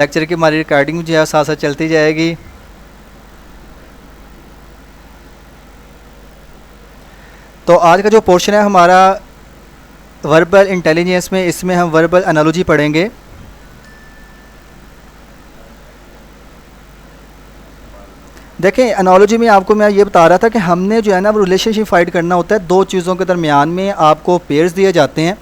Lecture की हमारी recording जो है साथ साथ चलती जाएगी। तो आज का जो पोर्शन है हमारा वर्बल इंटेलिजेंस में, इसमें हम वर्बल एनालॉजी पढ़ेंगे। देखें, एनालॉजी में आपको मैं ये बता रहा था कि हमने जो है ना वो रिलेशनशिप फाइंड करना होता है दो चीज़ों के दरमियान में। आपको पेयर्स दिए जाते हैं,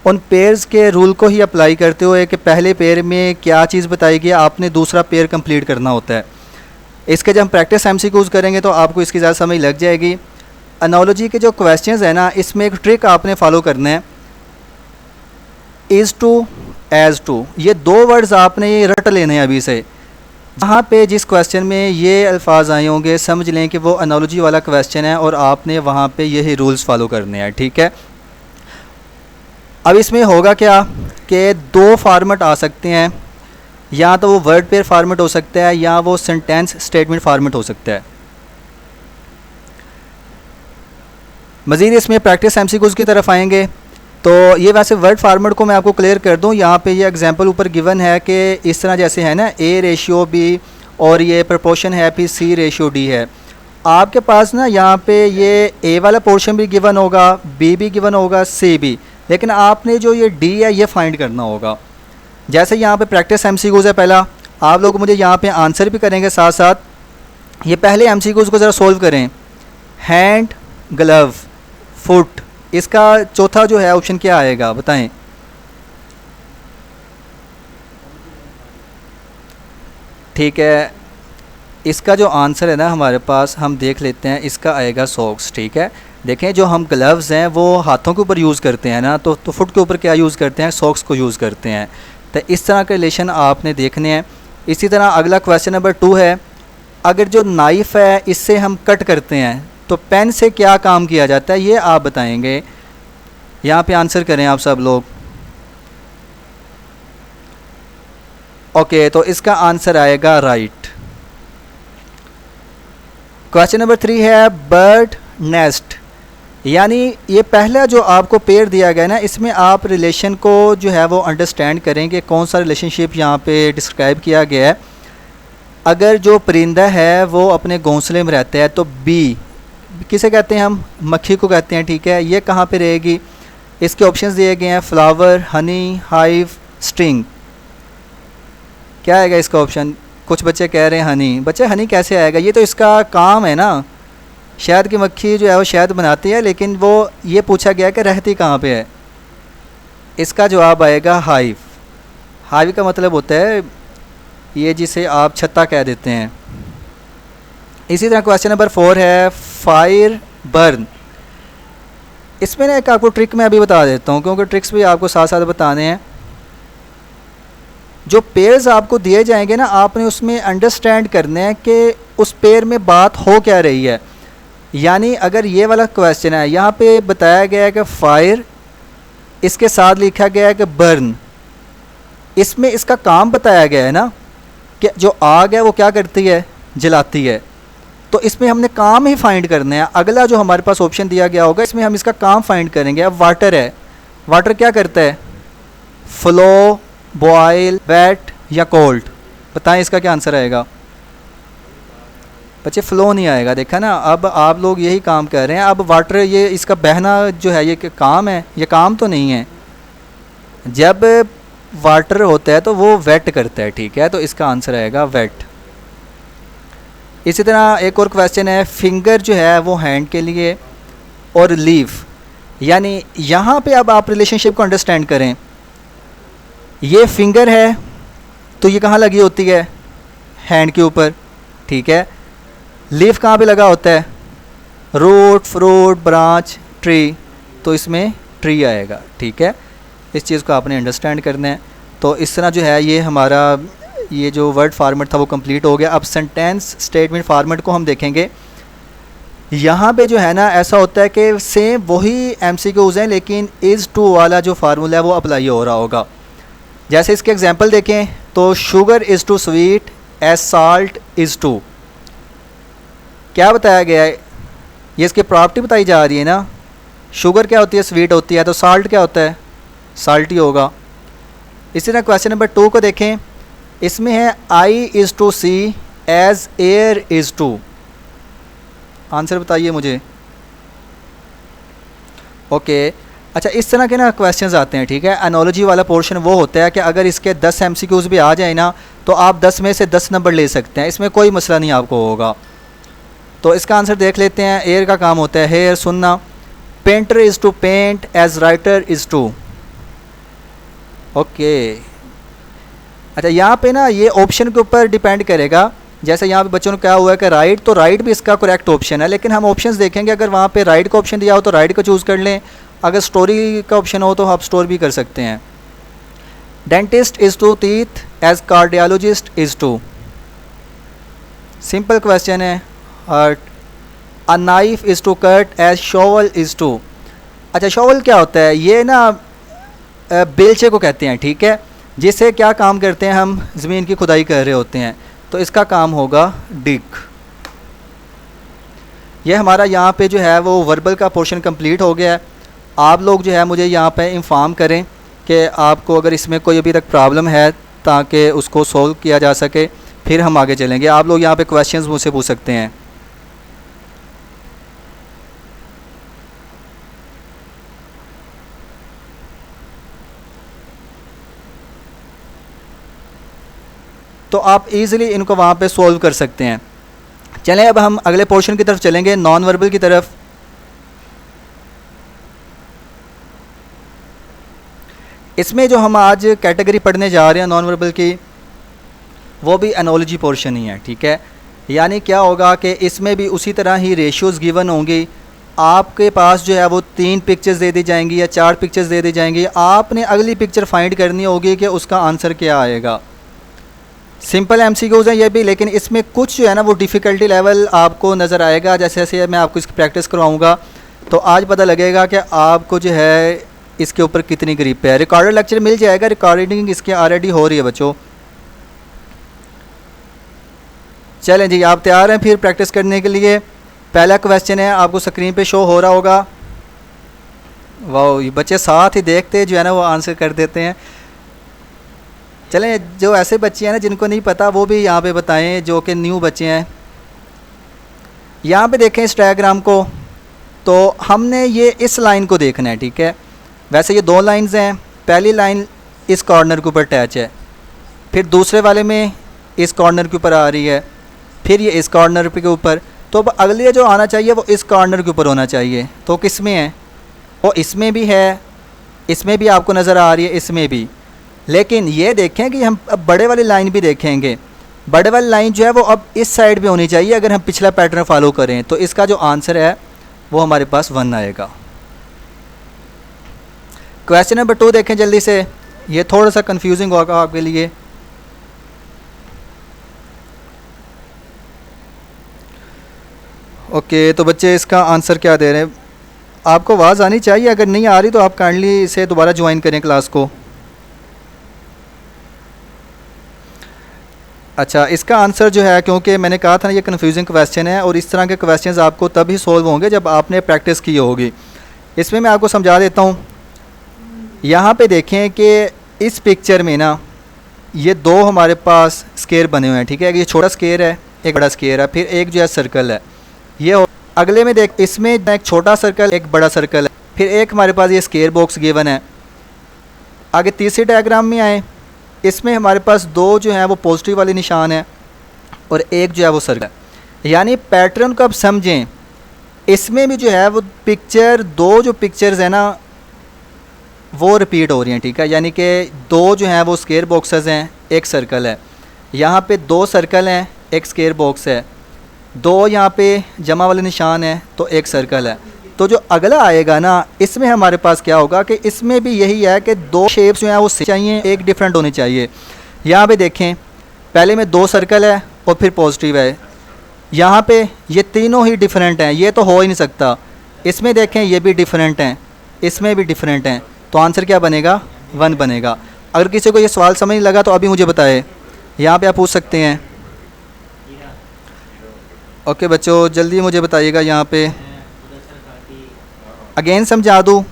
उन पेयर्स के रूल को ही अप्लाई करते हुए कि पहले पेयर में क्या चीज़ बताई गई, आपने दूसरा पेयर कंप्लीट करना होता है। इसके जब हम प्रैक्टिस एमसीक्यूज़ करेंगे तो आपको इसकी ज़्यादा समझ लग जाएगी। एनालॉजी के जो क्वेश्चंस है ना, इसमें एक ट्रिक आपने फॉलो करना है। इज़ टू, एज़ टू, ये दो वर्ड्स आपने ये रट लेने हैं अभी से। जहाँ पे जिस क्वेश्चन में ये अल्फाज आए होंगे समझ लें कि वो एनालॉजी वाला क्वेश्चन है और आपने वहाँ पे यही रूल्स फॉलो करने हैं, ठीक है। अब इसमें होगा क्या कि दो फार्मेट आ सकते हैं, या तो वो वर्ड पेयर फार्मेट हो सकता है या वो सेंटेंस स्टेटमेंट फार्मेट हो सकता है। मज़ीद इसमें प्रैक्टिस एमसीक्यूज़ की तरफ आएंगे। तो ये वैसे वर्ड फार्मेट को मैं आपको क्लियर कर दूं, यहाँ पे ये एग्जांपल ऊपर गिवन है कि इस तरह जैसे है ना A/B और ये प्रपोर्शन है फिर C/D है। आपके पास ना यहाँ पे ये A वाला पोर्शन भी गिवन होगा, B भी गिवन होगा, C भी, लेकिन आपने जो ये D है ये फाइंड करना होगा। जैसे यहाँ पे प्रैक्टिस एमसीक्यूज़ है, पहला आप लोग मुझे यहाँ पे आंसर भी करेंगे साथ साथ। ये पहले एमसीक्यूज़ को ज़रा सोल्व करें। हैंड, ग्लव, फुट, इसका चौथा जो है ऑप्शन क्या आएगा बताएं। ठीक है, इसका जो आंसर है ना हमारे पास, हम देख लेते हैं, इसका आएगा सॉक्स। ठीक है, देखें जो हम ग्लव्स हैं वो हाथों के ऊपर यूज़ करते हैं ना, तो फुट के ऊपर क्या यूज़ करते हैं, सॉक्स को यूज़ करते हैं। तो इस तरह के रिलेशन आपने देखने हैं। इसी तरह अगला क्वेश्चन नंबर 2 है, अगर जो नाइफ़ है इससे हम कट करते हैं तो पेन से क्या काम किया जाता है, ये आप बताएंगे। यहाँ पे आंसर करें आप सब लोग। ओके, तो इसका आंसर आएगा राइट। क्वेश्चन नंबर 3 है बर्ड नेस्ट, यानी ये पहला जो आपको पेयर दिया गया ना, इसमें आप रिलेशन को जो है वो अंडरस्टैंड करेंगे कौन सा रिलेशनशिप यहाँ पे डिस्क्राइब किया गया है। अगर जो परिंदा है वो अपने घोंसले में रहता है तो बी किसे कहते हैं, हम मक्खी को कहते हैं। ठीक है, ये कहाँ पे रहेगी, इसके ऑप्शंस दिए गए हैं, फ्लावर, हनी, हाइव, स्ट्रिंग। क्या आएगा इसका ऑप्शन? कुछ बच्चे कह रहे हैं हनी। बच्चे हनी कैसे आएगा, ये तो इसका काम है ना, शहद की मक्खी जो है वो शहद बनाती है, लेकिन वो ये पूछा गया कि रहती कहाँ पे है। इसका जवाब आएगा हाइव। हाइव का मतलब होता है ये जिसे आप छत्ता कह देते हैं। इसी तरह क्वेश्चन नंबर 4 है फायर बर्न। इसमें ना एक आपको ट्रिक मैं अभी बता देता हूँ, क्योंकि ट्रिक्स भी आपको साथ साथ बताने हैं। जो पेयर्स आपको दिए जाएंगे ना, आपने उसमें अंडरस्टैंड करना है कि उस पेयर में बात हो क्या रही है। यानी अगर ये वाला क्वेश्चन है, यहाँ पे बताया गया है कि फायर, इसके साथ लिखा गया है कि बर्न, इसमें इसका काम बताया गया है ना कि जो आग है वो क्या करती है, जलाती है। तो इसमें हमने काम ही फाइंड करना है। अगला जो हमारे पास ऑप्शन दिया गया होगा इसमें हम इसका काम फाइंड करेंगे। अब वाटर है, वाटर क्या करता है, फ्लो, बॉयल, वेट या कोल्ड, बताएं इसका क्या आंसर आएगा। बच्चे फ्लो नहीं आएगा, देखा ना। अब आप लोग यही काम कर रहे हैं। अब वाटर, ये इसका बहना जो है ये काम है, ये काम तो नहीं है। जब वाटर होता है तो वो वेट करता है, ठीक है, तो इसका आंसर आएगा वेट। इसी तरह एक और क्वेश्चन है, फिंगर जो है वो हैंड के लिए और लीफ, यानी यहाँ पे अब आप रिलेशनशिप को अंडरस्टैंड करें। ये फिंगर है तो ये कहाँ लगी होती है, हैंड के ऊपर, ठीक है। लीफ कहाँ पे लगा होता है, रूट, फ्रूट, ब्रांच, ट्री, तो इसमें ट्री आएगा, ठीक है। इस चीज़ को आपने अंडरस्टैंड करना है। तो इस तरह जो है ये हमारा ये जो वर्ड फार्मेट था वो कंप्लीट हो गया। अब सेंटेंस स्टेटमेंट फार्मेट को हम देखेंगे। यहाँ पे जो है ना ऐसा होता है कि सेम वही एमसीक्यूज़ हैं, लेकिन इज़ टू वाला जो फार्मूला है वो अप्लाई हो रहा होगा। जैसे इसके एग्जांपल देखें तो sugar is too sweet as salt is to, क्या बताया गया है, ये इसकी प्रॉपर्टी बताई जा रही है ना। शुगर क्या होती है, स्वीट होती है, तो साल्ट क्या होता है, साल्टी होगा। इसी तरह क्वेश्चन नंबर 2 को देखें, इसमें है I is to see as ear is to. Answer बताइए मुझे। ओके अच्छा, इस तरह के ना क्वेश्चंस आते हैं, ठीक है। एनोलॉजी वाला पोर्शन वो होता है कि अगर इसके 10 एमसीक्यूज़ भी आ जाए ना तो आप 10 में से 10 नंबर ले सकते हैं, इसमें कोई मसला नहीं आपको होगा। तो इसका आंसर देख लेते हैं। एयर का काम होता है हेयर, सुनना। Painter is to paint as writer is to. Okay अच्छा, यहाँ पे ना ये ऑप्शन के ऊपर डिपेंड करेगा। जैसे यहाँ पे बच्चों ने कहा हुआ है कि राइट, तो राइट भी इसका करेक्ट ऑप्शन है, लेकिन हम ऑप्शंस देखेंगे। अगर वहाँ पे राइट का ऑप्शन दिया हो तो राइट को चूज़ कर लें, अगर स्टोरी का ऑप्शन हो तो आप स्टोर भी कर सकते हैं। Dentist is to teeth as cardiologist is to. Simple question है। Heart. A knife is to cut as shovel is to. अच्छा, शॉवल क्या होता है? ये ना बेलचे को कहते हैं, ठीक है, जिससे क्या काम करते हैं, हम ज़मीन की खुदाई कर रहे होते हैं, तो इसका काम होगा डिग। ये हमारा यहाँ पे जो है वो वर्बल का पोर्शन कंप्लीट हो गया है। आप लोग जो है मुझे यहाँ पे इंफॉर्म करें कि आपको अगर इसमें कोई अभी तक प्रॉब्लम है ताकि उसको सॉल्व किया जा सके, फिर हम आगे चलेंगे। आप लोग यहाँ पे क्वेश्चंस मुझसे पूछ सकते हैं। तो आप इजीली इनको वहाँ पे सॉल्व कर सकते हैं। चलें अब हम अगले पोर्शन की तरफ चलेंगे, नॉन वर्बल की तरफ। इसमें जो हम आज कैटेगरी पढ़ने जा रहे हैं नॉन वर्बल की, वो भी एनोलॉजी पोर्शन ही है, ठीक है। यानी क्या होगा कि इसमें भी उसी तरह ही रेशियोज़ गिवन होंगी। आपके पास जो है वो 3 पिक्चर्स दे दी जाएंगी या 4 पिक्चर्स दे दी जाएंगी। आपने अगली पिक्चर फाइंड करनी होगी कि उसका आंसर क्या आएगा। सिंपल एमसीक्यूज़ हैं ये भी, लेकिन इसमें कुछ जो है ना वो डिफ़िकल्टी लेवल आपको नज़र आएगा। जैसे जैसे मैं आपको इसकी प्रैक्टिस करवाऊँगा तो आज पता लगेगा कि आपको जो है इसके ऊपर कितनी ग्रिप है। रिकॉर्डेड लेक्चर मिल जाएगा, रिकॉर्डिंग इसकी ऑलरेडी हो रही है बच्चों। चलें जी, आप तैयार हैं फिर प्रैक्टिस करने के लिए? पहला क्वेश्चन है, आपको स्क्रीन पे शो हो रहा होगा। वाह, ये बच्चे साथ ही देखते जो है ना वो आंसर कर देते हैं। चलें, जो ऐसे बच्चे हैं ना जिनको नहीं पता वो भी यहाँ पे बताएं, जो कि न्यू बच्चे हैं। यहाँ पे देखें इस डायग्राम को, तो हमने ये इस लाइन को देखना है, ठीक है। वैसे ये 2 लाइंस हैं। पहली लाइन इस कॉर्नर के ऊपर टच है, फिर दूसरे वाले में इस कॉर्नर के ऊपर आ रही है, फिर ये इस कॉर्नर के ऊपर। तो अब अगले जो आना चाहिए वो इस कॉर्नर के ऊपर होना चाहिए। तो किस में है? वो इसमें भी है, इसमें भी आपको नज़र आ रही है, इसमें भी। लेकिन ये देखें कि हम अब बड़े वाली लाइन भी देखेंगे। बड़े वाली लाइन जो है वो अब इस साइड पे होनी चाहिए अगर हम पिछला पैटर्न फॉलो करें। तो इसका जो आंसर है वो हमारे पास 1 आएगा। क्वेश्चन नंबर 2 देखें जल्दी से, ये थोड़ा सा कंफ्यूजिंग होगा आपके लिए। ओके, तो बच्चे इसका आंसर क्या दे रहे हैं? आपको आवाज़ आनी चाहिए, अगर नहीं आ रही तो आप काइंडली इसे दोबारा ज्वाइन करें क्लास को। अच्छा, इसका आंसर जो है, क्योंकि मैंने कहा था ना ये कन्फ्यूजिंग क्वेश्चन है, और इस तरह के क्वेश्चंस आपको तभी सॉल्व होंगे जब आपने प्रैक्टिस की होगी। इसमें मैं आपको समझा देता हूँ। यहाँ पे देखें कि इस पिक्चर में ना ये 2 हमारे पास स्केयर बने हुए हैं, ठीक है। ये छोटा स्केयर है, एक बड़ा स्केयर है, फिर एक जो है सर्कल है। ये अगले में देख, इसमें एक छोटा सर्कल, एक बड़ा सर्कल है, फिर एक हमारे पास ये स्केयर बॉक्स गिवन है। आगे तीसरे डायग्राम में आए, इसमें हमारे पास 2 जो हैं वो पॉजिटिव वाले निशान है और एक जो है वो सर्कल। यानी पैटर्न को आप समझें, इसमें भी जो है वो पिक्चर 2 जो पिक्चर्स हैं ना वो रिपीट हो रही हैं, ठीक है। यानी कि 2 जो हैं वो स्केयर बॉक्सेस हैं, एक सर्कल है। यहाँ पे 2 सर्कल हैं, एक स्केयर बॉक्स है। 2 यहाँ पे जमा वाले निशान है तो एक सर्कल है। तो जो अगला आएगा ना, इसमें हमारे पास क्या होगा कि इसमें भी यही है कि 2 शेप्स जो हैं वो चाहिए, एक डिफरेंट होनी चाहिए। यहाँ पे देखें, पहले में 2 सर्कल है और फिर पॉजिटिव है। यहाँ पे ये तीनों ही डिफरेंट हैं, ये तो हो ही नहीं सकता। इसमें देखें, ये भी डिफरेंट हैं, इसमें भी डिफरेंट हैं। तो आंसर क्या बनेगा? 1 बनेगा। अगर किसी को ये सवाल समझ नहीं लगा तो अभी मुझे बताए, यहाँ पे आप पूछ सकते हैं। ओके बच्चों, जल्दी मुझे बताइएगा। यहाँ पे अगेन समझा दूँ,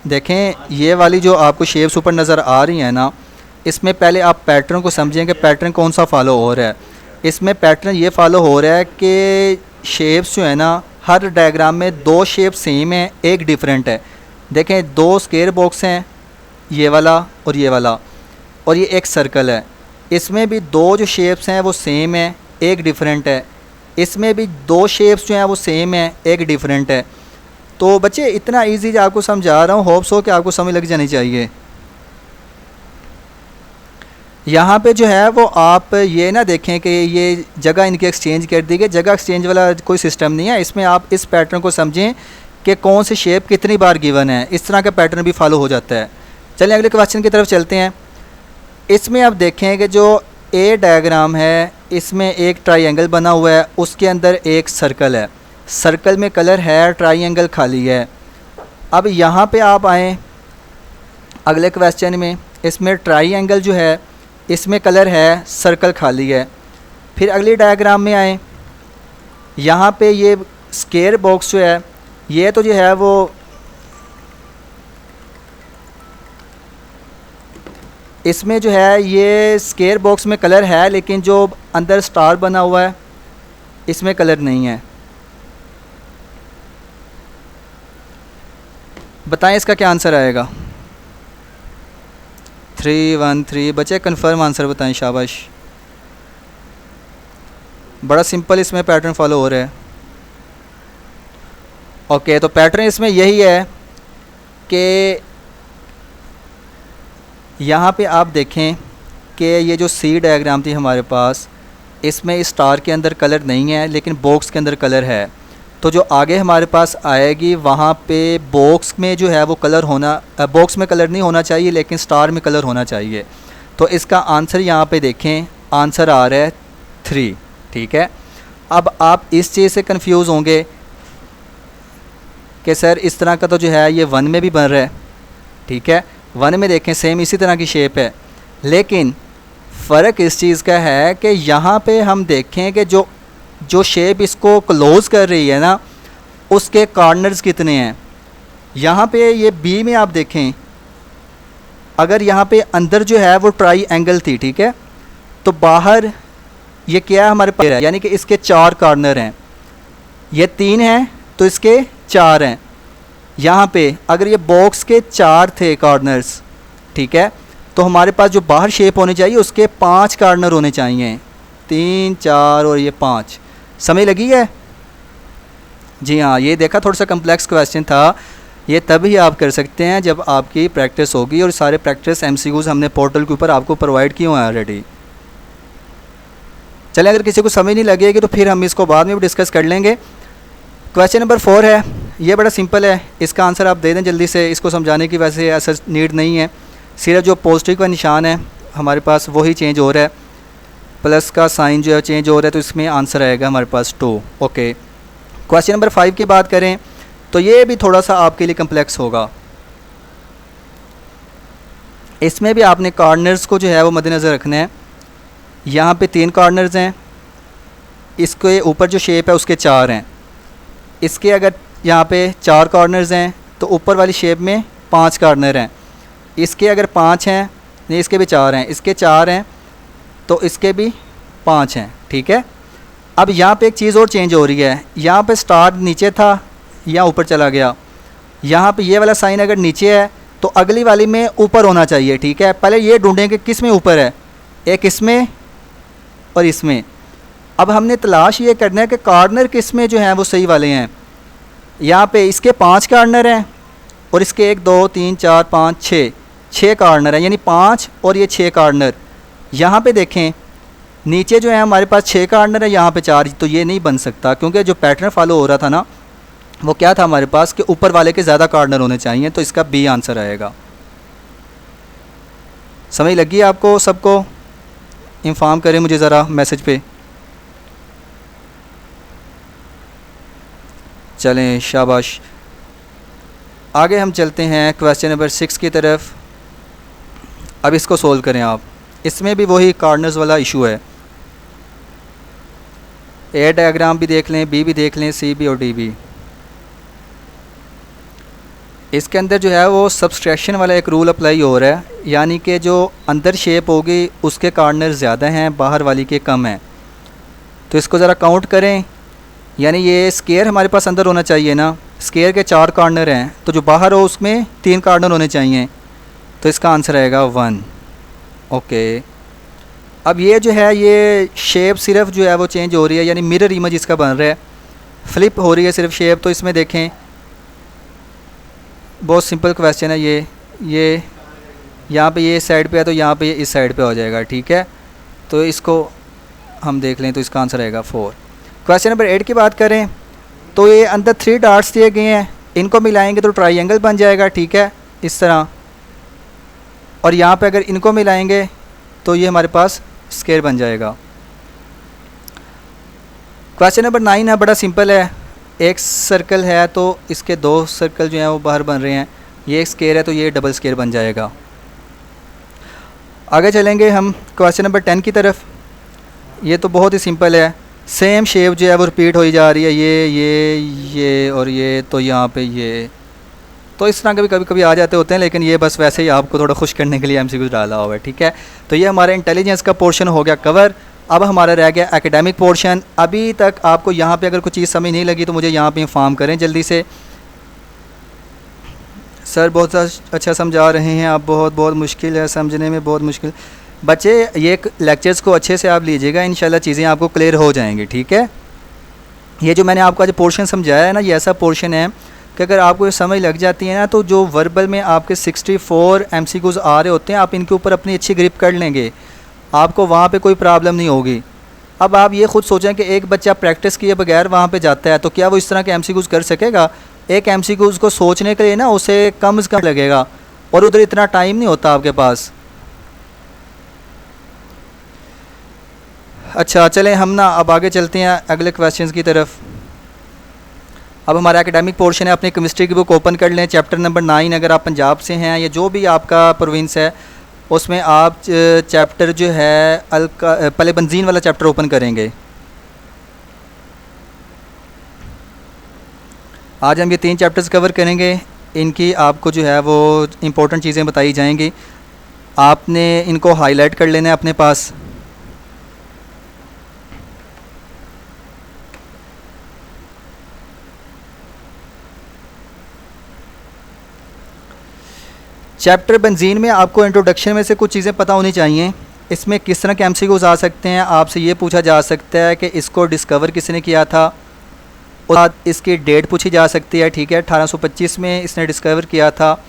देखें ये वाली जो आपको शेप्स ऊपर नज़र आ रही हैं ना, इसमें पहले आप पैटर्न को समझें कि पैटर्न कौन सा फॉलो हो रहा है। इसमें पैटर्न ये फॉलो हो रहा है कि शेप्स जो है ना, हर डायग्राम में दो शेप सेम है, एक डिफरेंट है। देखें, दो स्क्वायर बॉक्स हैं, ये वाला और ये वाला, और ये एक सर्कल है। इसमें भी दो जो शेप्स हैं वो सेम है, एक डिफरेंट है। इसमें भी दो शेप्स जो हैं वो सेम है, एक डिफरेंट है। तो बच्चे इतना इजी आपको समझा रहा हूँ, होप्स हो कि आपको समझ लग जानी चाहिए। यहाँ पे जो है वो आप ये ना देखें कि ये जगह इनकी एक्सचेंज कर दी गई, जगह एक्सचेंज वाला कोई सिस्टम नहीं है। इसमें आप इस पैटर्न को समझें कि कौन सी शेप कितनी बार गिवन है, इस तरह का पैटर्न भी फॉलो हो जाता है। चलिए अगले क्वेश्चन की तरफ चलते हैं। इसमें आप देखें कि जो ए डायग्राम है, इसमें एक ट्राइंगल बना हुआ है, उसके अंदर एक सर्कल है, सर्कल में कलर है, ट्राइंगल खाली है। अब यहाँ पे आप आएँ अगले क्वेश्चन में, इसमें ट्राइंगल जो है इसमें कलर है, सर्कल खाली है। फिर अगली डायग्राम में आए, यहाँ पे ये स्क्वायर बॉक्स जो है, ये तो जो है वो इसमें जो है ये स्क्वायर बॉक्स में कलर है, लेकिन जो अंदर स्टार बना हुआ है इसमें कलर नहीं है। बताएं इसका क्या आंसर आएगा। 313 बच्चे कंफर्म आंसर बताएं, शाबाश। बड़ा सिंपल इसमें पैटर्न फॉलो हो रहा है। ओके, तो पैटर्न इसमें यही है कि यहाँ पे आप देखें कि ये जो सी डायग्राम थी हमारे पास, इसमें स्टार के अंदर कलर नहीं है, लेकिन बॉक्स के अंदर कलर है। तो जो आगे हमारे पास आएगी वहाँ पे बॉक्स में जो है वो कलर होना, बॉक्स में कलर नहीं होना चाहिए, लेकिन स्टार में कलर होना चाहिए। तो इसका आंसर यहाँ पे देखें, आंसर आ रहा है 3। ठीक है, अब आप इस चीज़ से कंफ्यूज होंगे कि सर इस तरह का तो जो है ये 1 में भी बन रहा है। ठीक है, 1 में देखें सेम इसी तरह की शेप है, लेकिन फ़र्क इस चीज़ का है कि यहाँ पे हम देखें कि जो शेप इसको क्लोज़ कर रही है ना, उसके कॉर्नर्स कितने हैं। यहाँ पे ये बी में आप देखें, अगर यहाँ पे अंदर जो है वो ट्राइंगल थी, ठीक है, तो बाहर ये क्या है हमारे पास है, यानी कि इसके 4 कॉर्नर हैं। ये 3 हैं तो इसके 4 हैं। यहाँ पे अगर ये बॉक्स के 4 थे कॉर्नर्स, ठीक है, तो हमारे पास जो बाहर शेप होनी चाहिए उसके 5 कॉर्नर होने चाहिए, 3 4 और ये 5। समझ लगी है? जी हाँ, ये देखा थोड़ा सा कम्प्लेक्स क्वेश्चन था, ये तभी आप कर सकते हैं जब आपकी प्रैक्टिस होगी, और सारे प्रैक्टिस MCQs हमने पोर्टल के ऊपर आपको प्रोवाइड किए हुए हैं ऑलरेडी। चलें, अगर किसी को समझ नहीं लगेगी तो फिर हम इसको बाद में भी डिस्कस कर लेंगे। क्वेश्चन नंबर 4 है, ये बड़ा सिंपल है, इसका आंसर आप दे दें जल्दी से। इसको समझाने की वैसे ऐसा नीड नहीं है, सिर्फ जो पॉजिटिव का निशान है हमारे पास वही चेंज हो रहा है, प्लस का साइन जो है चेंज हो रहा है, तो इसमें आंसर आएगा हमारे पास 2। ओके, क्वेश्चन नंबर 5 की बात करें तो ये भी थोड़ा सा आपके लिए कम्प्लेक्स होगा। इसमें भी आपने कॉर्नर्स को जो है वो मद्देनज़र रखना है। यहाँ पे 3 कॉर्नर्स हैं, इसके ऊपर जो शेप है उसके 4 हैं। इसके अगर यहाँ पे 4 कॉर्नर्स हैं तो ऊपर वाली शेप में 5 कॉर्नर हैं। इसके अगर 5 हैं, नहीं इसके भी 4 हैं, इसके 4 हैं तो इसके भी 5 हैं। ठीक है, अब यहाँ पे एक चीज़ और चेंज हो रही है, यहाँ पे स्टार नीचे था या ऊपर चला गया। यहाँ पे ये वाला साइन अगर नीचे है तो अगली वाली में ऊपर होना चाहिए। ठीक है, पहले ये ढूंढें कि किस में ऊपर है, एक इसमें और इसमें। अब हमने तलाश ये करना है कि कॉर्नर किस में जो हैं वो सही वाले हैं। यहाँ पे इसके 5 कॉर्नर हैं और इसके 1 2 3 4 5 6 कॉर्नर हैं, यानी 5 और ये 6 कॉर्नर। यहाँ पे देखें नीचे जो है हमारे पास 6 कॉर्नर है, यहाँ पे 4, तो ये नहीं बन सकता, क्योंकि जो पैटर्न फॉलो हो रहा था ना वो क्या था हमारे पास कि ऊपर वाले के ज़्यादा कॉर्नर होने चाहिए, तो इसका बी आंसर आएगा। समझ लगी आपको? सबको इन्फॉर्म करें मुझे ज़रा मैसेज पे। चलें, शाबाश। आगे हम चलते हैं क्वेश्चन नंबर 6 की तरफ। अब इसको सोल्व करें आप। इसमें भी वही कॉर्नर्स वाला इशू है। ए डायग्राम भी देख लें, बी भी देख लें, सी भी और डी भी। इसके अंदर जो है वो सब्सट्रैक्शन वाला एक रूल अप्लाई हो रहा है, यानी कि जो अंदर शेप होगी उसके कार्नर ज़्यादा हैं, बाहर वाली के कम हैं। तो इसको ज़रा काउंट करें, यानी ये स्केयर हमारे पास अंदर होना चाहिए ना, स्केयर के 4 कार्नर हैं, तो जो बाहर हो उसमें 3 कार्नर होने चाहिए, तो इसका आंसर आएगा 1। ओके, अब ये जो है ये शेप सिर्फ जो है वो चेंज हो रही है, यानी मिरर इमेज इसका बन रहा है, फ्लिप हो रही है सिर्फ शेप। तो इसमें देखें बहुत सिंपल क्वेश्चन है ये यहाँ पे ये साइड पे है तो यहाँ पे ये इस साइड पे हो जाएगा, ठीक है। तो इसको हम देख लें तो इसका आंसर आएगा 4। क्वेश्चन नंबर 8 की बात करें तो ये अंदर 3 डॉट्स दिए गए हैं, इनको मिलाएंगे तो ट्रायंगल बन जाएगा, ठीक है, इस तरह। और यहाँ पे अगर इनको मिलाएंगे तो ये हमारे पास स्क्वायर बन जाएगा। क्वेश्चन नंबर 9 है, बड़ा सिंपल है। एक सर्कल है तो इसके 2 सर्कल जो हैं वो बाहर बन रहे हैं, ये एक स्क्वायर है तो ये डबल स्क्वायर बन जाएगा। आगे चलेंगे हम क्वेश्चन नंबर 10 की तरफ। ये तो बहुत ही सिंपल है, सेम शेप जो है वो रिपीट हो जा रही है, ये और ये, तो यहाँ पे ये, तो इस तरह के भी कभी कभी आ जाते होते हैं, लेकिन ये बस वैसे ही आपको थोड़ा खुश करने के लिए एमसीक्यू डाला हुआ है, ठीक है। तो ये हमारा इंटेलिजेंस का पोर्शन हो गया कवर। अब हमारा रह गया एकेडमिक पोर्शन। अभी तक आपको यहाँ पे अगर कुछ चीज़ समझ नहीं लगी तो मुझे यहाँ पे इन्फॉर्म करें जल्दी से। सर बहुत अच्छा समझा रहे हैं आप, बहुत मुश्किल है समझने में, बहुत मुश्किल। बच्चे ये लेक्चर्स को अच्छे से आप लीजिएगा, इंशाल्लाह चीज़ें आपको क्लियर हो जाएंगी, ठीक है। ये जो मैंने आपको आज पोर्शन समझाया है ना, ये ऐसा पोर्शन है कि अगर आपको ये समझ लग जाती है ना, तो जो वर्बल में आपके 64 एमसीक्यूज़ आ रहे होते हैं, आप इनके ऊपर अपनी अच्छी ग्रिप कर लेंगे, आपको वहाँ पे कोई प्रॉब्लम नहीं होगी। अब आप ये खुद सोचें कि एक बच्चा प्रैक्टिस किए बगैर वहाँ पे जाता है तो क्या वो इस तरह के एमसीक्यूज़ कर सकेगा? एक एमसीक्यूज़ को सोचने के लिए ना उसे कम से कम लगेगा, और उधर इतना टाइम नहीं होता आपके पास। अच्छा चलें हम ना अब आगे चलते हैं अगले क्वेश्चंस की तरफ। अब हमारा एकेडमिक पोर्शन है, अपनी केमिस्ट्री की बुक ओपन कर लें, चैप्टर नंबर 9। अगर आप पंजाब से हैं या जो भी आपका प्रोविंस है उसमें आप चैप्टर जो है पहले बेंजीन वाला चैप्टर ओपन करेंगे। आज हम ये 3 चैप्टर्स कवर करेंगे, इनकी आपको जो है वो इम्पोर्टेंट चीज़ें बताई जाएंगी, आपने इनको हाईलाइट कर लेना है अपने पास। चैप्टर बेंजीन में आपको इंट्रोडक्शन में से कुछ चीज़ें पता होनी चाहिए। इसमें किस तरह के एमसीक्यूज़ आ सकते हैं, आपसे ये पूछा जा सकता है कि इसको डिस्कवर किसने किया था, और इसकी डेट पूछी जा सकती है, ठीक है। 1825 में इसने डिस्कवर किया था,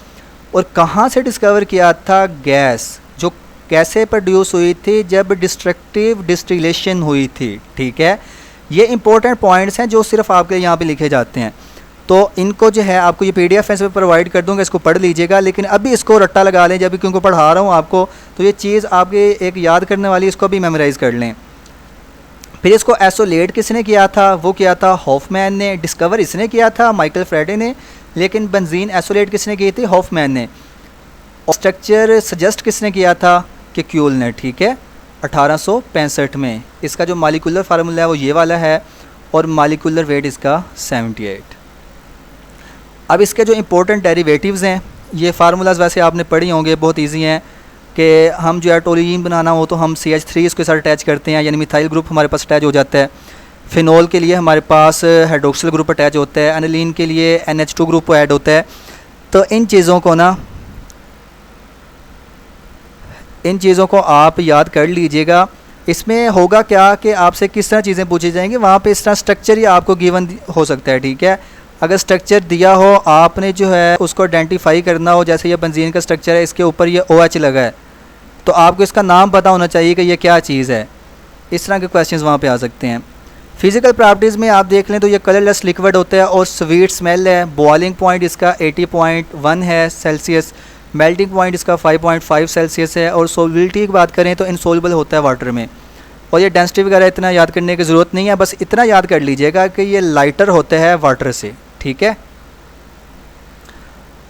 और कहाँ से डिस्कवर किया था? गैस जो कैसे प्रोड्यूस हुई थी, जब डिस्ट्रक्टिव डिस्टिलेशन हुई थी, ठीक है। ये इंपॉर्टेंट पॉइंट्स हैं जो सिर्फ आपके यहाँ पे लिखे जाते हैं। तो इनको जो है आपको ये PDF ऐसे प्रोवाइड कर दूँगा, इसको पढ़ लीजिएगा, लेकिन अभी इसको रट्टा लगा लें, जब क्योंकि पढ़ा रहा हूँ आपको, तो ये चीज़ आपके एक याद करने वाली, इसको भी मेमोराइज़ कर लें। फिर इसको आइसोलेट किसने किया था? वो किया था हॉफमैन ने। डिस्कवर इसने किया था माइकल फ्राडे ने, लेकिन बेंजीन आइसोलेट किसने की थी? हॉफमैन ने। और स्ट्रक्चर सजेस्ट किसने किया था? कि क्यूल ने, ठीक है, 1865 में। इसका जो मालिकुलर फार्मूला है वो ये वाला है, और मालिकुलर वेट इसका 78। अब इसके जो इम्पोर्टेंट डेरिवेटिव्स हैं, ये फार्मूलाज वैसे आपने पढ़ी होंगे, बहुत इजी हैं। कि हम जो है टोल्यूइन बनाना हो तो हम CH3 इसके साथ अटैच करते हैं, यानी मिथाइल ग्रुप हमारे पास अटैच हो जाता है। फिनोल के लिए हमारे पास हाइड्रोक्सिल ग्रुप अटैच होता है, एनिलीन के लिए NH2 ग्रुप ऐड होता है। तो इन चीज़ों को आप याद कर लीजिएगा। इसमें होगा क्या कि आपसे किस तरह चीज़ें पूछी जाएंगी, वहाँ पे इस तरह स्ट्रक्चर ही आपको गिवन हो सकता है, ठीक है। अगर स्ट्रक्चर दिया हो, आपने जो है उसको आइडेंटिफाई करना हो, जैसे ये बेंजीन का स्ट्रक्चर है, इसके ऊपर ये OH लगा है, तो आपको इसका नाम पता होना चाहिए कि ये क्या चीज़ है। इस तरह के क्वेश्चंस वहाँ पे आ सकते हैं। फिजिकल प्रॉपर्टीज़ में आप देख लें तो ये कलरलेस लिक्विड होता है और स्वीट स्मेल है। बॉइलिंग पॉइंट इसका 80.1 है सेल्सियस, मेल्टिंग पॉइंट इसका 5.5 सेल्सियस है, और सोलिबिलिटी की बात करें तो इनसोल्युबल होता है वाटर में। और ये डेंसिटी वगैरह इतना याद करने की ज़रूरत नहीं है, बस इतना याद कर लीजिएगा कि ये लाइटर होता है वाटर से, ठीक है।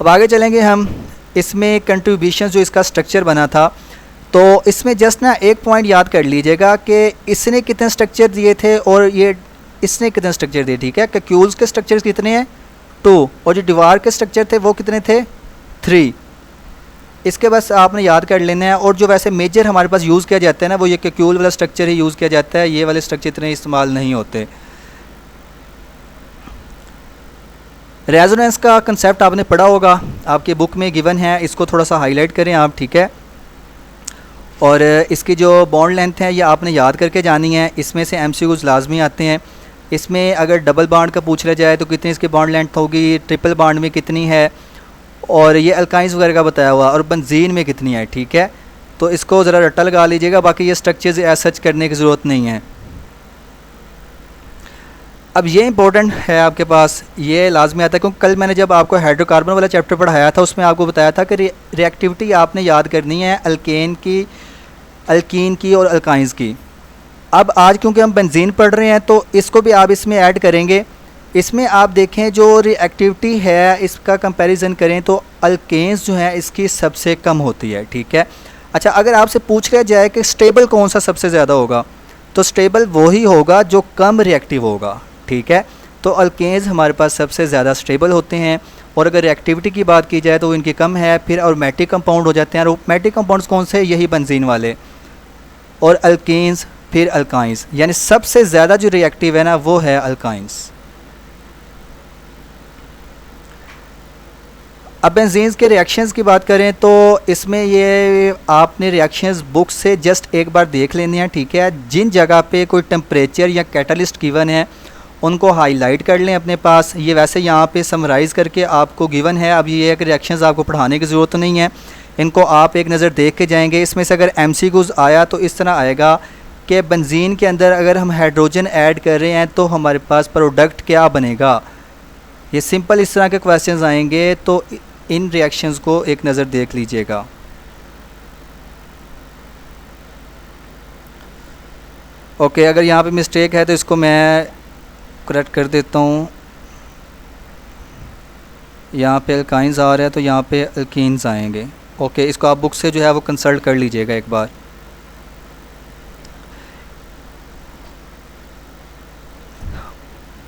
अब आगे चलेंगे हम। इसमें कंट्रीब्यूशन जो इसका स्ट्रक्चर बना था, तो इसमें जस्ट ना एक पॉइंट याद कर लीजिएगा कि इसने कितने स्ट्रक्चर दिए थे और ये इसने कितने स्ट्रक्चर दिए, ठीक है। कि क्यूल्स के स्ट्रक्चर्स कितने हैं? 2 और जो दीवार के स्ट्रक्चर थे वो कितने थे 3। इसके बस आपने याद कर लेना है। और जो वैसे मेजर हमारे पास यूज़ किया जाता है ना वो ये क्यूल वाला स्ट्रक्चर ही यूज़ किया जाता है, ये वाले स्ट्रक्चर इतने इस्तेमाल नहीं होते। रेजोनेंस का कंसेप्ट आपने पढ़ा होगा, आपकी बुक में गिवन है, इसको थोड़ा सा हाईलाइट करें आप, ठीक है। और इसकी जो बॉन्ड लेंथ है ये आपने याद करके जानी है। इसमें से एमसीक्यूज लाजमी आते हैं। इसमें अगर डबल बॉन्ड का पूछ लिया जाए तो कितनी इसकी बॉन्ड लेंथ होगी, ट्रिपल बॉन्ड में कितनी है, और ये अल्काइंस वगैरह का बताया हुआ, और बेंजीन में कितनी है, ठीक है। तो इसको ज़रा रट्टा लगा लीजिएगा, बाकी ये स्ट्रक्चर्स एज सच करने की ज़रूरत नहीं है। अब ये इंपॉर्टेंट है आपके पास, ये लाजमी आता है क्योंकि कल मैंने जब आपको हाइड्रोकार्बन वाला चैप्टर पढ़ाया था उसमें आपको बताया था कि रिएक्टिविटी आपने याद करनी है अल्केन की, अल्कीन की और अल्काइंस की। अब आज क्योंकि हम बेंजीन पढ़ रहे हैं तो इसको भी आप इसमें ऐड करेंगे। इसमें आप देखें जो रिएक्टिविटी है इसका कंपैरिजन करें तो अल्केन्स जो है इसकी सबसे कम होती है, ठीक है। अच्छा, अगर आपसे पूछ लिया जाए कि स्टेबल कौन सा सबसे ज़्यादा होगा तो स्टेबल वही होगा जो कम रिएक्टिव होगा, ठीक है। तो अल्केन्स हमारे पास सबसे ज़्यादा स्टेबल होते हैं। और अगर रिएक्टिविटी की बात की जाए तो इनकी कम है। फिर अरोमेटिक कंपाउंड हो जाते हैं। अरोमेटिक कंपाउंड्स कौन से, यही बेंजीन वाले, और अल्केन्स, फिर अल्काइंस, यानी सबसे ज़्यादा जो रिएक्टिव है ना वो है अल्काइंस। अब बेंजीन्स के रिएक्शंस की बात करें तो इसमें ये आपने रिएक्शंस बुक से जस्ट एक बार देख लेने हैं, ठीक है। जिन जगह पे कोई टेम्परेचर या कैटलिस्ट गिवन है उनको हाईलाइट कर लें अपने पास। ये वैसे यहाँ पे समराइज़ करके आपको गिवन है। अब ये एक रिएक्शंस आपको पढ़ाने की ज़रूरत नहीं है, इनको आप एक नज़र देख के जाएंगे। इसमें से अगर एमसीक्यूज़ आया तो इस तरह आएगा कि बेंजीन के अंदर अगर हम हाइड्रोजन ऐड कर रहे हैं तो हमारे पास प्रोडक्ट क्या बनेगा। ये सिंपल इस तरह के क्वेश्चंस आएंगे, तो इन रिएक्शंस को एक नज़र देख लीजिएगा। ओके, अगर यहाँ पे मिस्टेक है तो इसको मैं करेक्ट कर देता हूँ। यहाँ पे अल्काइंस आ रहा है तो यहाँ पे अल्कीन्स आएंगे। ओके, इसको आप बुक से जो है वो कंसल्ट कर लीजिएगा एक बार।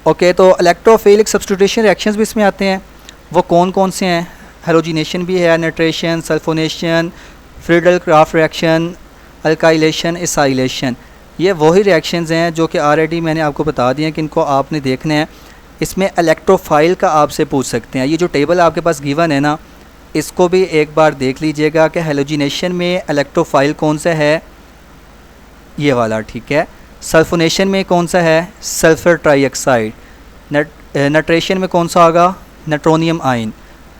ओके, तो इलेक्ट्रोफिलिक सब्स्टिट्यूशन रिएक्शंस भी इसमें आते हैं। वो कौन कौन से हैं, हेलोजिनेशन भी है, nitration, sulphonation, Friedel craft reaction, alkylation, acylation. ये वही रिएक्शंस हैं जो कि ऑलरेडी मैंने आपको बता दिए हैं कि इनको आपने देखना है। इसमें इलेक्ट्रोफाइल का आपसे पूछ सकते हैं। ये जो टेबल आपके पास गिवन है ना इसको भी एक बार देख लीजिएगा कि हेलोजिनेशन में इलेक्ट्रोफाइल कौन सा है, ये वाला, ठीक है। सल्फोनेशन में कौन सा है, सल्फ़र ट्राईऑक्साइड। नाइट्रेशन में कौन सा होगा, नाइट्रोनियम आयन।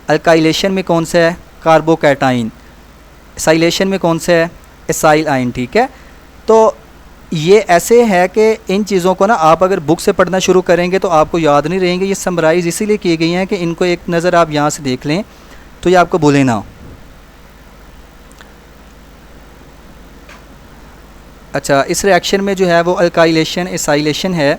अल्काइलेशन में कौन सा है, कार्बोकैटाइन। एसाइलेशन में कौन सा है, एसाइल आयन, ठीक है। तो ये ऐसे है कि इन चीज़ों को ना आप अगर बुक से पढ़ना शुरू करेंगे तो आपको याद नहीं रहेंगे। ये समराइज़ इसीलिए की गई हैं कि इनको एक नज़र आप यहाँ से देख लें तो ये आपको भूले ना। अच्छा, इस रिएक्शन में जो है वो अल्काइलेशन, एसाइलेशन है।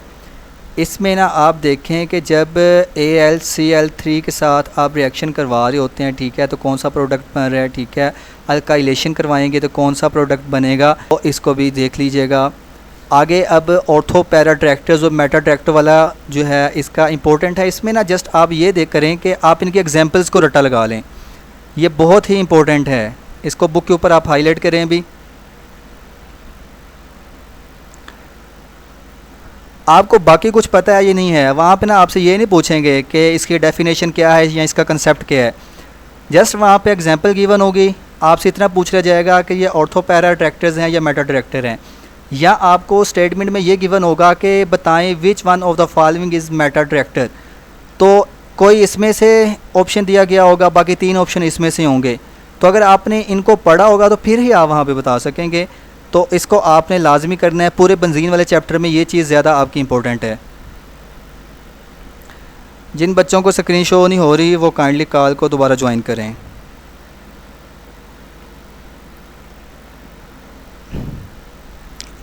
इसमें ना आप देखें कि जब AlCl3 के साथ आप रिएक्शन करवा रहे होते हैं, ठीक है, तो कौन सा प्रोडक्ट बन रहा है, ठीक है। अल्काइलेशन करवाएंगे तो कौन सा प्रोडक्ट बनेगा, तो इसको भी देख लीजिएगा। आगे अब ऑर्थो पैरा ट्रैक्टर्स और मेटा ट्रैक्टर वाला जो है इसका इंपॉर्टेंट है। इसमें ना जस्ट आप ये देख करें कि आप इनके एग्जांपल्स को रट्टा लगा लें, ये बहुत ही इंपॉर्टेंट है। इसको बुक के ऊपर आप हाईलाइट करें भी। आपको बाकी कुछ पता है ये नहीं है, वहाँ पे ना आपसे ये नहीं पूछेंगे कि इसकी डेफिनेशन क्या है या इसका कंसेप्ट क्या है। जस्ट वहाँ पे एग्जांपल गिवन होगी, आपसे इतना पूछ लिया जाएगा कि ये ऑर्थो पैरा ट्रैक्टर्स हैं या मेटा ट्रैक्टर हैं, या आपको स्टेटमेंट में ये गिवन होगा कि बताएं which one of the following is Meta tractor. तो कोई इसमें से ऑप्शन दिया गया होगा, बाकी 3 ऑप्शन इसमें से होंगे। तो अगर आपने इनको पढ़ा होगा तो फिर ही आप वहाँ पे बता सकेंगे। तो इसको आपने लाजमी करना है। पूरे बेंजीन वाले चैप्टर में ये चीज़ ज़्यादा आपकी इंपॉर्टेंट है। जिन बच्चों को स्क्रीन शो नहीं हो रही वो काइंडली कॉल को दोबारा ज्वाइन करें।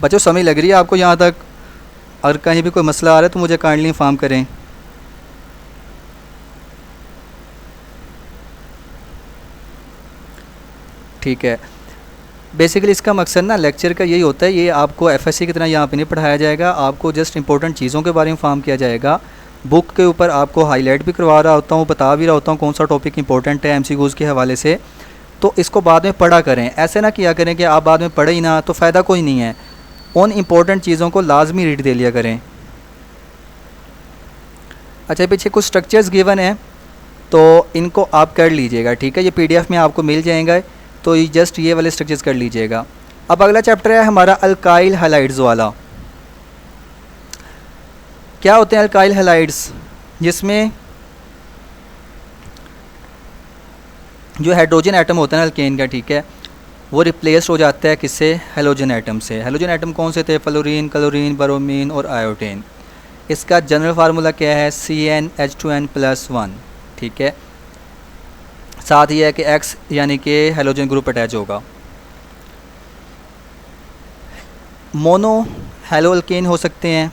बच्चों समझ लग रही है आपको यहाँ तक? अगर कहीं भी कोई मसला आ रहा है तो मुझे काइंडली इन्फॉर्म करें। ठीक है, बेसिकली इसका मकसद ना लेक्चर का यही होता है, ये आपको एफएससी की तरह यहाँ पे नहीं पढ़ाया जाएगा, आपको जस्ट इंपॉर्टेंट चीज़ों के बारे में इन्फॉर्म किया जाएगा। बुक के ऊपर आपको हाईलाइट भी करवा रहा होता हूँ, बता भी रहा होता हूँ कौन सा टॉपिक इंपॉर्टेंट है एमसीक्यूज़ के हवाले से, तो इसको बाद में पढ़ा करें। ऐसे ना किया करें कि आप बाद में पढ़े ही ना, तो फ़ायदा कोई नहीं है। उन इम्पोर्टेंट चीज़ों को लाजमी रीड दे लिया करें। अच्छा, पीछे कुछ स्ट्रक्चर्स गिवन हैं तो इनको आप कर लीजिएगा, ठीक है। ये पीडीएफ में आपको मिल जाएगा, तो ये जस्ट ये वाले स्ट्रक्चर्स कर लीजिएगा। अब अगला चैप्टर है हमारा अल्काइल हैलाइड्स वाला। क्या होते हैं अल्काइल हैलाइड्स? जिसमें जो हाइड्रोजन एटम होता है ना अल्केन का, ठीक है, वो रिप्लेस हो जाता है किससे? हेलोजन एटम से। हेलोजन एटम कौन से थे? फ्लोरीन, क्लोरीन, ब्रोमीन और आयोडीन। इसका जनरल फार्मूला क्या है? CnH2n+1, ठीक है। साथ ही है कि X यानी कि हेलोजन ग्रुप अटैच होगा। मोनो हेलो अल्केन हो सकते हैं,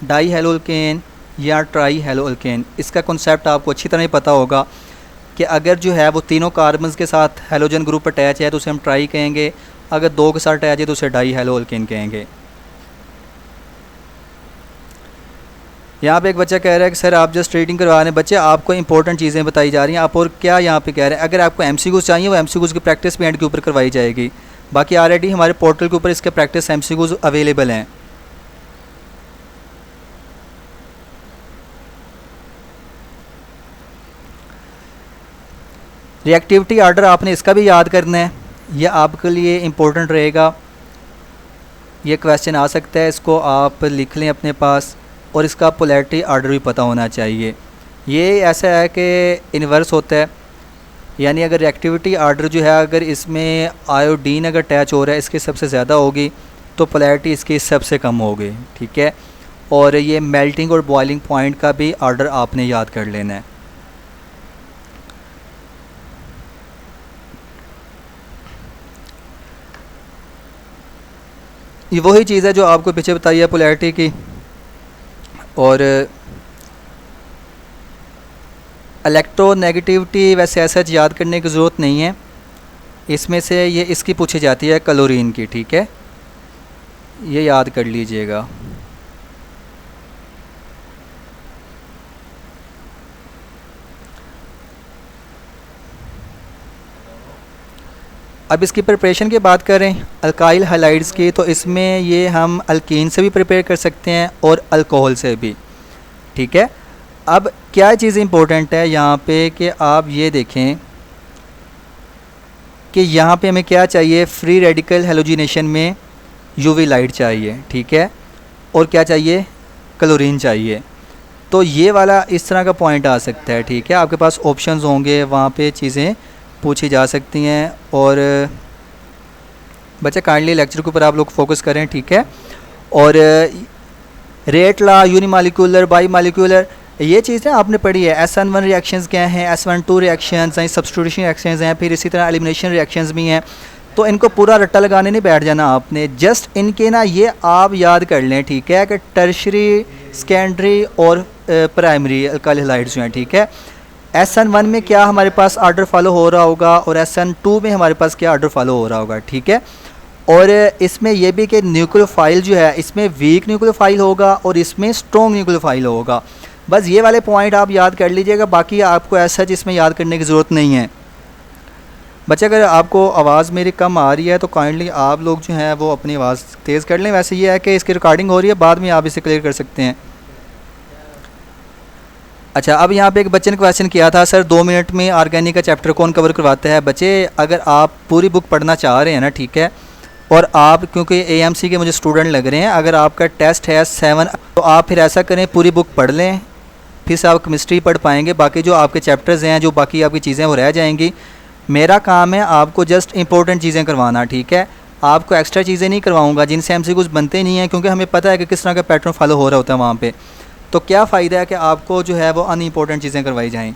डाई हेलो अल्केन या ट्राई हेलो अल्केन। इसका कॉन्सेप्ट आपको अच्छी तरह पता होगा कि अगर जो है वो तीनों कार्बन्स के साथ हेलोजन ग्रुप अटैच है तो उसे हम ट्राई कहेंगे, अगर दो के साथ अटैच है तो उसे डाई हेलो अल्केन कहेंगे। यहाँ पे एक बच्चा कह रहा है कि सर आप जस्ट रीडिंग करवा रहे हैं, बच्चे आपको इंपॉर्टेंट चीज़ें बताई जा रही हैं, आप और क्या यहाँ पे कह रहे हैं। अगर आपको एमसीक्यूज़ चाहिए वो एमसीक्यूज़ की प्रैक्टिस भी एंड के ऊपर करवाई जाएगी। बाकी ऑलरेडी हमारे पोर्टल के ऊपर इसके प्रैक्टिस एमसीक्यूज़ अवेलेबल हैं। रिएक्टिविटी आर्डर आपने इसका भी याद करना है, यह आपके लिए इम्पोर्टेंट रहेगा। ये क्वेश्चन आ सकता है, इसको आप लिख लें अपने पास, और इसका पोलैरिटी आर्डर भी पता होना चाहिए। ये ऐसा है कि इन्वर्स होता है, यानी अगर रिएक्टिविटी आर्डर जो है अगर इसमें आयोडीन अगर अटैच हो रहा है इसके सबसे ज़्यादा होगी तो पोलैरिटी इसकी सबसे कम होगी, ठीक है। और ये मेल्टिंग और बॉइलिंग पॉइंट का भी आर्डर आपने याद कर लेना है। ये वही चीज़ है जो आपको पीछे बताई है पोलैरिटी की। और इलेक्ट्रोनेगेटिविटी वैसे ऐसा याद करने की ज़रूरत नहीं है, इसमें से ये इसकी पूछी जाती है क्लोरीन की, ठीक है, ये याद कर लीजिएगा। अब इसकी प्रिपरेशन की बात करें अल्काइल हैलाइड्स की, तो इसमें ये हम अल्कीन से भी प्रिपेयर कर सकते हैं और अल्कोहल से भी, ठीक है। अब क्या चीज़ इंपॉर्टेंट है यहाँ पे कि आप ये देखें कि यहाँ पे हमें क्या चाहिए, फ्री रेडिकल हेलोजिनेशन में यूवी लाइट चाहिए, ठीक है, और क्या चाहिए, क्लोरीन चाहिए। तो ये वाला इस तरह का पॉइंट आ सकता है, ठीक है। आपके पास ऑप्शंस होंगे, वहाँ पे चीज़ें पूछी जा सकती हैं। और बच्चे काइंडली लेक्चर के ऊपर आप लोग फोकस करें, ठीक है। और रेट ला, यूनिमालिक्यूलर, बाई मालिक्यूलर, ये चीज़ें आपने पढ़ी है। S1 रिएक्शंस क्या हैं, S1 रिएक्शंस हैं, सब्स्टिट्यूशन रिएक्शंस हैं, फिर इसी तरह एलिमिनेशन रिएक्शंस भी हैं। तो इनको पूरा रट्टा लगाने नहीं बैठ जाना आपने, जस्ट इनके ना ये आप याद कर लें, ठीक है, कि टर्शरी, सेकेंडरी और प्राइमरी अल्काइल हैलाइड्स हैं, ठीक है। SN1 में क्या हमारे पास आर्डर फॉलो हो रहा होगा और SN2 में हमारे पास क्या आर्डर फॉलो हो रहा होगा, ठीक है। और इसमें यह भी कि न्यूक्लियोफाइल जो है इसमें वीक न्यूक्लियोफाइल होगा और इसमें स्ट्रॉन्ग न्यूक्लियोफाइल होगा। बस ये वाले पॉइंट आप याद कर लीजिएगा, बाकी आपको ऐसा इसमें याद करने की ज़रूरत नहीं है। बच्चे अगर आपको आवाज़ मेरी कम आ रही है तो काइंडली आप लोग जो हैं वो अपनी आवाज़ तेज़ कर लें। वैसे ये है कि इसकी रिकॉर्डिंग हो रही है, बाद में आप इसे क्लियर कर सकते हैं। अच्छा, अब यहाँ पे एक बच्चे ने क्वेश्चन किया था, सर 2 मिनट में ऑर्गेनिक का चैप्टर कौन कवर करवाता है। बच्चे अगर आप पूरी बुक पढ़ना चाह रहे हैं ना, ठीक है, और आप क्योंकि AMC के मुझे स्टूडेंट लग रहे हैं, अगर आपका टेस्ट है 7 तो आप फिर ऐसा करें पूरी बुक पढ़ लें, फिर से आप केमिस्ट्री पढ़ पाएंगे। बाकी जो आपके चैप्टर्स हैं, जो बाकी आपकी चीज़ें वो रह जाएंगी। मेरा काम है आपको जस्ट इंपॉर्टेंट चीज़ें करवाना, ठीक है। आपको एक्स्ट्रा चीज़ें नहीं करवाऊँगा जिनसे MCQs बनते नहीं हैं, क्योंकि हमें पता है कि किस तरह का पैटर्न फॉलो हो रहा होता है वहाँ पर। तो क्या फ़ायदा है कि आपको जो है वो अनइम्पोर्टेंट चीज़ें करवाई जाएँ।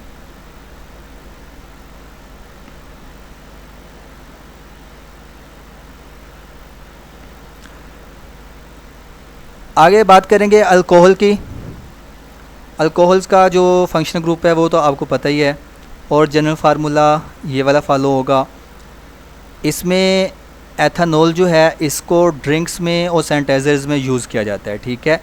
आगे बात करेंगे अल्कोहल की। अल्कोहल्स का जो फंक्शनल ग्रुप है वो तो आपको पता ही है, और जनरल फार्मूला ये वाला फॉलो होगा। इसमें एथेनॉल जो है इसको ड्रिंक्स में और सैनिटाइज़र्स में यूज़ किया जाता है, ठीक है।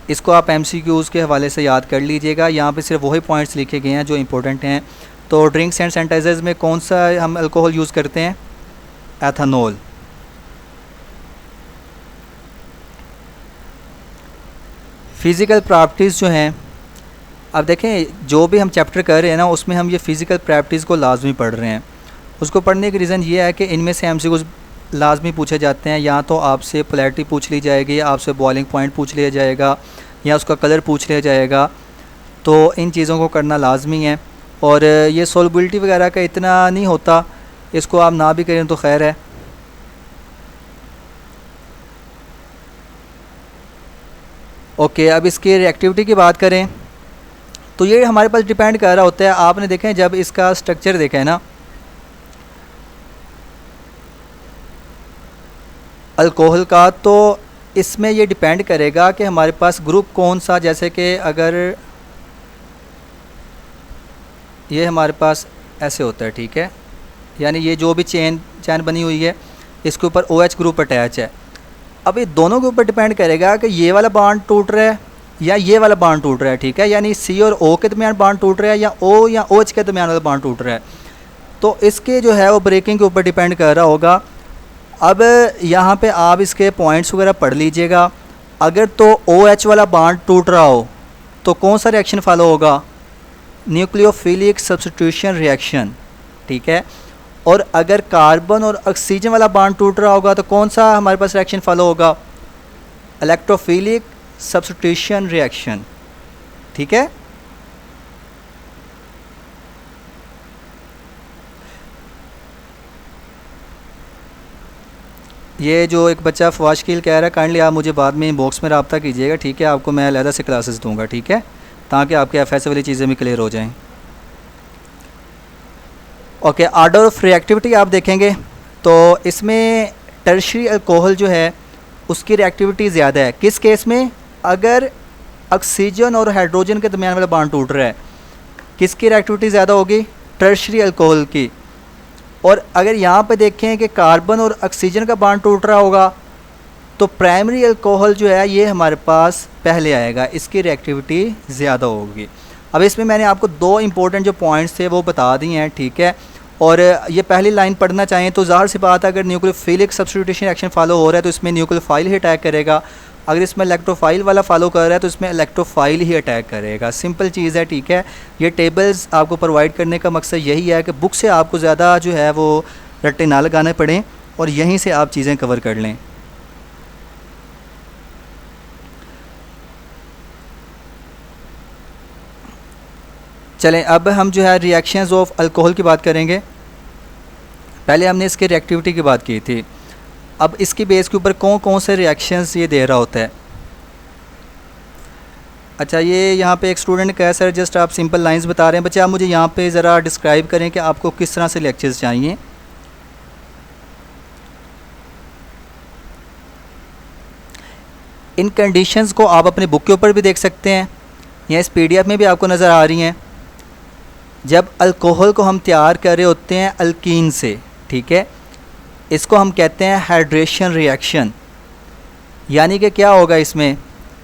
इसको आप MCQs के हवाले से याद कर लीजिएगा। यहाँ पे सिर्फ वही पॉइंट्स लिखे गए हैं जो इंपॉर्टेंट हैं। तो ड्रिंक्स एंड सैनिटाइजर्स में कौन सा हम अल्कोहल यूज़ करते हैं? एथेनॉल। फ़िज़िकल प्रॉपर्टीज़ जो हैं, अब देखें जो भी हम चैप्टर कर रहे हैं ना उसमें हम ये फ़िज़िकल प्रॉपर्टीज़ को लाजमी पढ़ रहे हैं। उसको पढ़ने की रीज़न ये है कि इनमें से MCQs लाजमी पूछे जाते हैं। या तो आपसे पोलैरिटी पूछ ली जाएगी, आपसे बॉइलिंग पॉइंट पूछ लिया जाएगा, या उसका कलर पूछ लिया जाएगा। तो इन चीज़ों को करना लाजमी है। और ये सोलबिलिटी वगैरह का इतना नहीं होता, इसको आप ना भी करें तो खैर है। ओके, अब इसकी रिएक्टिविटी की बात करें तो ये हमारे पास डिपेंड कर रहा होता है। आपने देखें जब इसका स्ट्रक्चर देखा है ना अल्कोहल का, तो इसमें ये डिपेंड करेगा कि हमारे पास ग्रुप कौन सा। जैसे कि अगर ये हमारे पास ऐसे होता है, ठीक है, यानी ये जो भी चेन बनी हुई है इसके ऊपर OH ग्रुप अटैच है। अब ये दोनों के ऊपर डिपेंड करेगा कि ये वाला बॉन्ड टूट रहा है या ये वाला बॉन्ड टूट रहा है, ठीक है, यानी C और O के दरमियान बॉन्ड टूट रहा है या O या OH के दरमियान वाला बॉन्ड टूट रहा है। तो इसके जो है वो ब्रेकिंग के ऊपर डिपेंड कर रहा होगा। अब यहाँ पे आप इसके पॉइंट्स वगैरह पढ़ लीजिएगा। अगर तो OH वाला बॉन्ड टूट रहा हो तो कौन सा रिएक्शन फॉलो होगा? न्यूक्लियोफिलिक सब्स्टिट्यूशन रिएक्शन, ठीक है। और अगर कार्बन और ऑक्सीजन वाला बॉन्ड टूट रहा होगा तो कौन सा हमारे पास रिएक्शन फॉलो होगा? इलेक्ट्रोफिलिक सब्स्टिट्यूशन रिएक्शन, ठीक है। ये जो एक बच्चा फवाशकील कह रहा है, काइंडली आप मुझे बाद में इनबॉक्स में रब्ता कीजिएगा, ठीक है। आपको मैं अलहदा से क्लासेस दूंगा, ठीक है, ताकि आपके FS वाली चीज़ें भी क्लियर हो जाएं। ओके, ऑर्डर ऑफ रिएक्टिविटी आप देखेंगे तो इसमें टर्शियरी अल्कोहल जो है उसकी रिएक्टिविटी ज़्यादा है। किस केस में? अगर ऑक्सीजन और हाइड्रोजन के दरमियान वाला बॉन्ड टूट रहा है, किसकी रिएक्टिविटी ज़्यादा होगी? टर्शियरी अल्कोहल की। और अगर यहाँ पे देखें कि कार्बन और ऑक्सीजन का बॉन्ड टूट रहा होगा तो प्राइमरी अल्कोहल जो है ये हमारे पास पहले आएगा, इसकी रिएक्टिविटी ज़्यादा होगी। अब इसमें मैंने आपको दो इंपॉर्टेंट जो पॉइंट्स थे वो बता दिए हैं, ठीक है। और ये पहली लाइन पढ़ना चाहें तो ज़ाहिर सी बात है, अगर न्यूक्लियोफिलिक सब्स्टिट्यूशन रिएक्शन फॉलो हो रहा है तो इसमें न्यूक्लियोफाइल ही अटैक करेगा। अगर इसमें इलेक्ट्रोफाइल वाला फॉलो कर रहा है तो इसमें इलेक्ट्रोफाइल ही अटैक करेगा। सिंपल चीज़ है, ठीक है। ये टेबल्स आपको प्रोवाइड करने का मकसद यही है कि बुक से आपको ज़्यादा जो है वो रट्टे ना लगाने पड़ें और यहीं से आप चीज़ें कवर कर लें। चलें, अब हम जो है रिएक्शंस ऑफ अल्कोहल की बात करेंगे। पहले हमने इसके रिएक्टिविटी की बात की थी, अब इसकी बेस के ऊपर कौन कौन से रिएक्शंस ये दे रहा होता है। अच्छा, ये यहाँ पे एक स्टूडेंट ने कहा सर जस्ट आप सिंपल लाइंस बता रहे हैं। बच्चे आप मुझे यहाँ पे ज़रा डिस्क्राइब करें कि आपको किस तरह से लेक्चर्स चाहिए। इन कंडीशंस को आप अपने बुक के ऊपर भी देख सकते हैं या इस PDF में भी आपको नज़र आ रही हैं। जब अल्कोहल को हम तैयार कर रहे होते हैं अल्कीन से, ठीक है, इसको हम कहते हैं हाइड्रेशन रिएक्शन। यानी कि क्या होगा, इसमें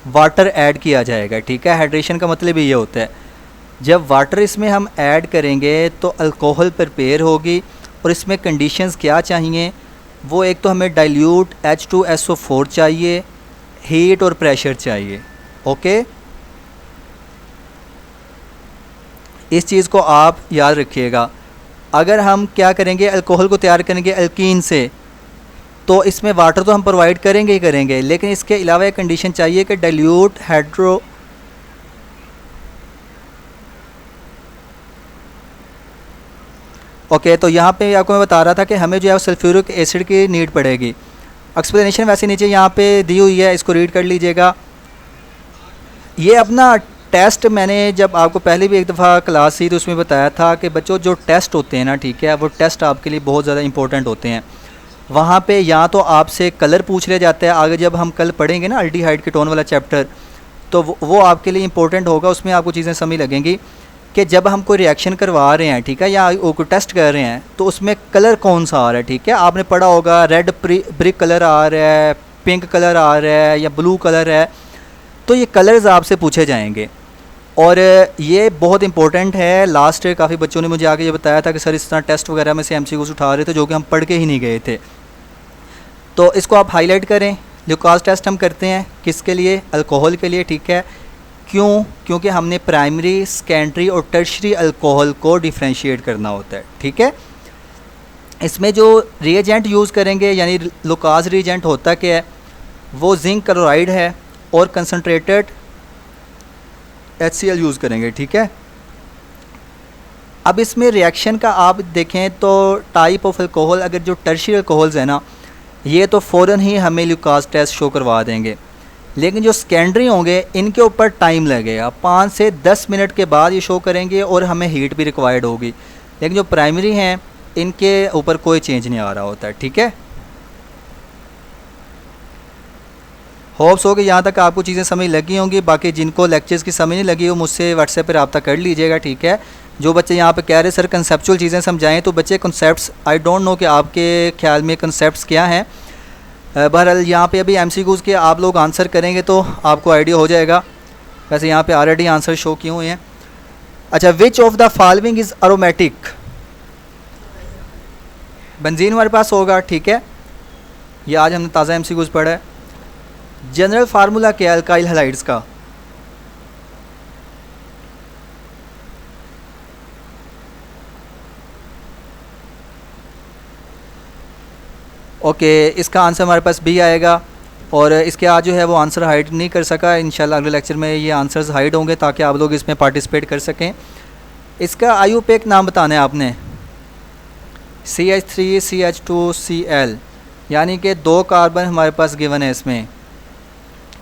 वाटर ऐड किया जाएगा, ठीक है। हाइड्रेशन का मतलब ये होता है जब वाटर इसमें हम ऐड करेंगे तो अल्कोहल प्रिपेयर होगी। और इसमें कंडीशंस क्या चाहिए, वो एक तो हमें डाइल्यूट H2SO4 चाहिए, हीट और प्रेशर चाहिए। ओके, इस चीज़ को आप याद रखिएगा। अगर हम क्या करेंगे, अल्कोहल को तैयार करेंगे अल्कीन से, तो इसमें वाटर तो हम प्रोवाइड करेंगे ही करेंगे, लेकिन इसके अलावा एक कंडीशन चाहिए कि डाइल्यूट हाइड्रो ओके। तो यहाँ पे आपको मैं बता रहा था कि हमें जो है सल्फ्यूरिक एसिड की नीड पड़ेगी। एक्सप्लेनेशन वैसे नीचे यहाँ पे दी हुई है, इसको रीड कर लीजिएगा। ये अपना टेस्ट मैंने जब आपको पहले भी एक दफ़ा क्लास थी तो उसमें बताया था कि बच्चों जो टेस्ट होते हैं ना, ठीक है, वो टेस्ट आपके लिए बहुत ज़्यादा इंपॉर्टेंट होते हैं। वहाँ पे या तो आपसे कलर पूछ लिया जाता है, आगे जब हम कल पढ़ेंगे ना अल्डिहाइड कीटोन वाला चैप्टर, तो वो आपके लिए इंपॉर्टेंट होगा। उसमें आपको चीज़ें समझ लगेंगी कि जब हम कोई रिएक्शन करवा रहे हैं, ठीक है, या कोई टेस्ट कर रहे हैं तो उसमें कलर कौन सा आ रहा है, ठीक है। आपने पढ़ा होगा रेड ब्रिक कलर आ रहा है, पिंक कलर आ रहा है या ब्लू कलर है। तो ये कलर्स आपसे पूछे जाएंगे। और ये बहुत इंपॉर्टेंट है। लास्ट काफ़ी बच्चों ने मुझे आके ये बताया था कि सर इस तरह टेस्ट वगैरह में से एमसीक्यूज उठा रहे थे जो कि हम पढ़ के ही नहीं गए थे। तो इसको आप हाईलाइट करें। ल्यूकास टेस्ट हम करते हैं किसके लिए? अल्कोहल के लिए, ठीक है। क्यों? क्योंकि हमने प्राइमरी, सेकेंडरी और टर्शरी अल्कोहल को डिफ्रेंशिएट करना होता है, ठीक है। इसमें जो रिएजेंट यूज़ करेंगे यानी ल्यूकास रिएजेंट होता क्या है? वो जिंक क्लोराइड है और कंसनट्रेटेड HCl यूज़ करेंगे, ठीक है। अब इसमें रिएक्शन का आप देखें तो टाइप ऑफ अल्कोहल, अगर जो टर्शियरी अल्कोहल्स है ना, ये तो फ़ौरन ही हमें ल्यूकास टेस्ट शो करवा देंगे। लेकिन जो सेकेंडरी होंगे इनके ऊपर टाइम लगेगा, 5 से 10 मिनट के बाद ये शो करेंगे और हमें हीट भी रिक्वायर्ड होगी। लेकिन जो प्राइमरी हैं इनके ऊपर कोई चेंज नहीं आ रहा होता है, ठीक है। होप्स हो कि यहाँ तक आपको चीज़ें समझ लगी होंगी। बाकी जिनको लेक्चर्स की समझ नहीं लगी हो मुझसे व्हाट्सएप पर रब्ता कर लीजिएगा, ठीक है। जो बच्चे यहाँ पे कह रहे सर कंसेप्चुअल चीज़ें समझाएं, तो बच्चे कंसेप्ट्स आई डोंट नो कि आपके ख्याल में कंसेप्ट्स क्या हैं। बहरहाल यहाँ पे अभी एमसीक्यूज़ के आप लोग आंसर करेंगे तो आपको आइडिया हो जाएगा। वैसे यहाँ पे ऑलरेडी आंसर शो किए हुए हैं। अच्छा, विच of the following is aromatic? Benzene हमारे पास होगा, ठीक है। ये आज हमने ताज़ा एमसीक्यूज़ पढ़ा है। जनरल फार्मूला क्या है अल्काइल हैलाइड्स का? ओके, इसका आंसर हमारे पास बी आएगा। और इसके आज जो है वो आंसर हाइड नहीं कर सका। इंशाल्लाह अगले लेक्चर में ये आंसर्स हाइड होंगे ताकि आप लोग इसमें पार्टिसिपेट कर सकें। इसका आईयूपैक नाम बताना है आपने। CH3 CH2 Cl, यानी कि 2 कार्बन हमारे पास गिवन है इसमें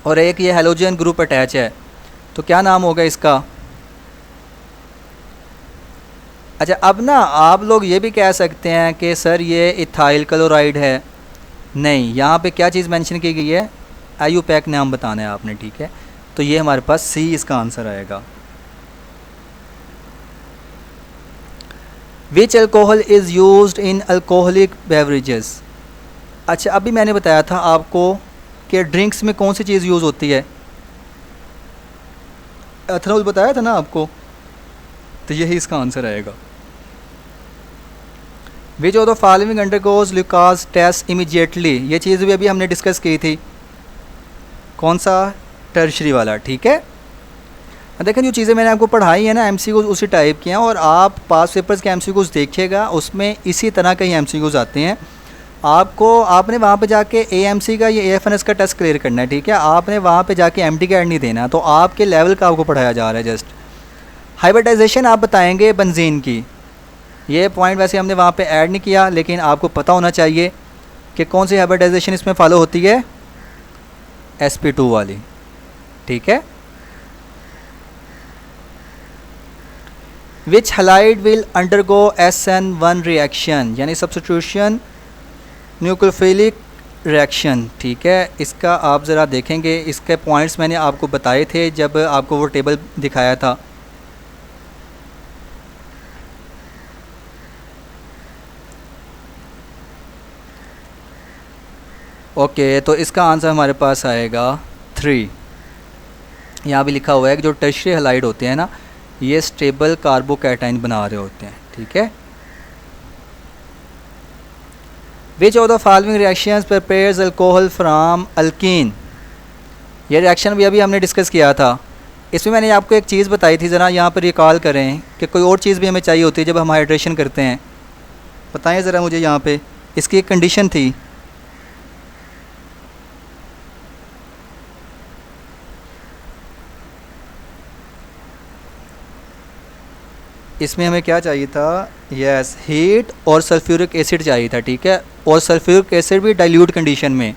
और एक ये हेलोजन ग्रुप अटैच है, तो क्या नाम होगा इसका? अच्छा, अब ना आप लोग ये भी कह सकते हैं कि सर ये इथाइल क्लोराइड है। नहीं, यहाँ पे क्या चीज़ मेंशन की गई है? आईयूपैक नाम बताना है आपने, ठीक है। तो ये हमारे पास सी इसका आंसर आएगा। Which alcohol is used in alcoholic beverages? अच्छा, अभी मैंने बताया था आपको कि ड्रिंक्स में कौन सी चीज़ यूज़ होती है? एथनॉल बताया था ना आपको, तो यही इसका आंसर आएगा। Which of the following undergoes Lucas test immediately? ये चीज़ भी अभी हमने डिस्कस की थी। कौन सा? टर्शरी वाला, ठीक है। देखें, जो चीज़ें मैंने आपको पढ़ाई है ना एमसीक्यूज़ उसी टाइप की हैं, और आप पास पेपर्स के एमसीक्यूज़ देखिएगा उसमें इसी तरह के ही एमसीक्यूज़ आते हैं। आपने वहाँ पे जाके एएमसी का या एएफएनएस का टेस्ट क्लियर करना है, ठीक है। आपने वहाँ पे जाके एमटी का ऐड नहीं देना, तो आपके लेवल का आपको पढ़ाया जा रहा है जस्ट। हाइब्रिडाइजेशन आप बताएंगे बेंजीन की, ये पॉइंट वैसे हमने वहाँ पे ऐड नहीं किया, लेकिन आपको पता होना चाहिए कि कौन सी हाइब्रिडाइजेशन इसमें फॉलो होती है। sp2 वाली, ठीक है। Which halide will undergo SN1 reaction, यानी सब्स्टिट्यूशन न्यूक्लियोफिलिक रिएक्शन, ठीक है। इसका आप ज़रा देखेंगे, इसके पॉइंट्स मैंने आपको बताए थे जब आपको वो टेबल दिखाया था। ओके, तो इसका आंसर हमारे पास आएगा 3। यहाँ भी लिखा हुआ है कि जो टर्शियरी हैलाइड होते हैं ना, ये स्टेबल कार्बोकैटाइन बना रहे होते हैं, ठीक है। विच of the following reactions prepares alcohol from alkyne? ये रिएक्शन भी अभी हमने डिस्कस किया था। इसमें मैंने आपको एक चीज़ बताई थी, ज़रा यहाँ पर रिकॉल करें कि कोई और चीज़ भी हमें चाहिए होती है जब हम हाइड्रेशन करते हैं। बताएं ज़रा मुझे, यहाँ पे इसकी एक कंडीशन थी। इसमें हमें क्या चाहिए था? यस, हीट और सल्फ्यूरिक एसिड चाहिए था, ठीक है। और सल्फ्यूरिक एसिड भी डाइल्यूट कंडीशन में।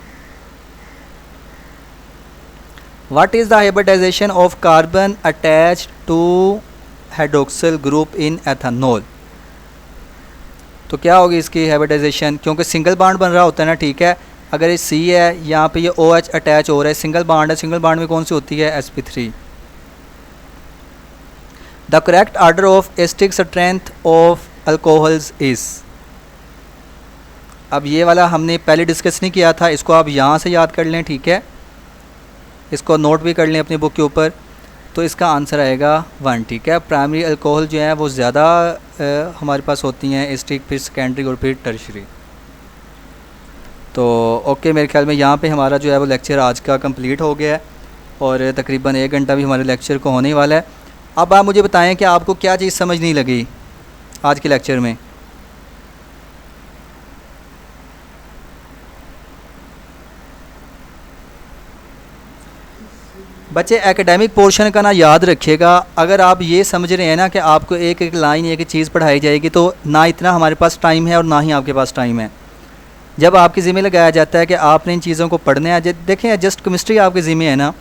What is the hybridisation of carbon attached to hydroxyl group in ethanol? तो क्या होगी इसकी हाइब्रिडाइजेशन? क्योंकि सिंगल बॉन्ड बन रहा होता है ना, ठीक है। अगर ये सी है, यहाँ पे ये OH अटैच हो रहा है, सिंगल बॉन्ड है, सिंगल बॉन्ड में कौन सी होती है? sp3। The correct order of acidic strength of alcohols is? अब ये वाला हमने पहले डिस्कस नहीं किया था, इसको आप यहाँ से याद कर लें, ठीक है। इसको नोट भी कर लें अपनी बुक के ऊपर। तो इसका आंसर आएगा 1, ठीक है। प्राइमरी अल्कोहल जो है वो ज़्यादा हमारे पास होती हैं, एसिटिक, फिर सेकेंडरी और फिर टर्शरी। तो ओके, मेरे ख्याल में यहाँ पे हमारा जो है वो लेक्चर आज का कंप्लीट हो गया है और तकरीबन 1 घंटा भी हमारे लेक्चर को होने ही वाला है। अब आप मुझे बताएं कि आपको क्या चीज़ समझ नहीं लगी आज के लेक्चर में। बच्चे एकेडमिक पोर्शन का ना याद रखिएगा, अगर आप ये समझ रहे हैं ना कि आपको एक एक लाइन एक एक चीज़ पढ़ाई जाएगी तो ना इतना हमारे पास टाइम है और ना ही आपके पास टाइम है। जब आपके ज़िम्मे लगाया जाता है कि आपने इन चीज़ों को पढ़ना है, देखें जस्ट केमिस्ट्री आपके ज़िम्मे है ना,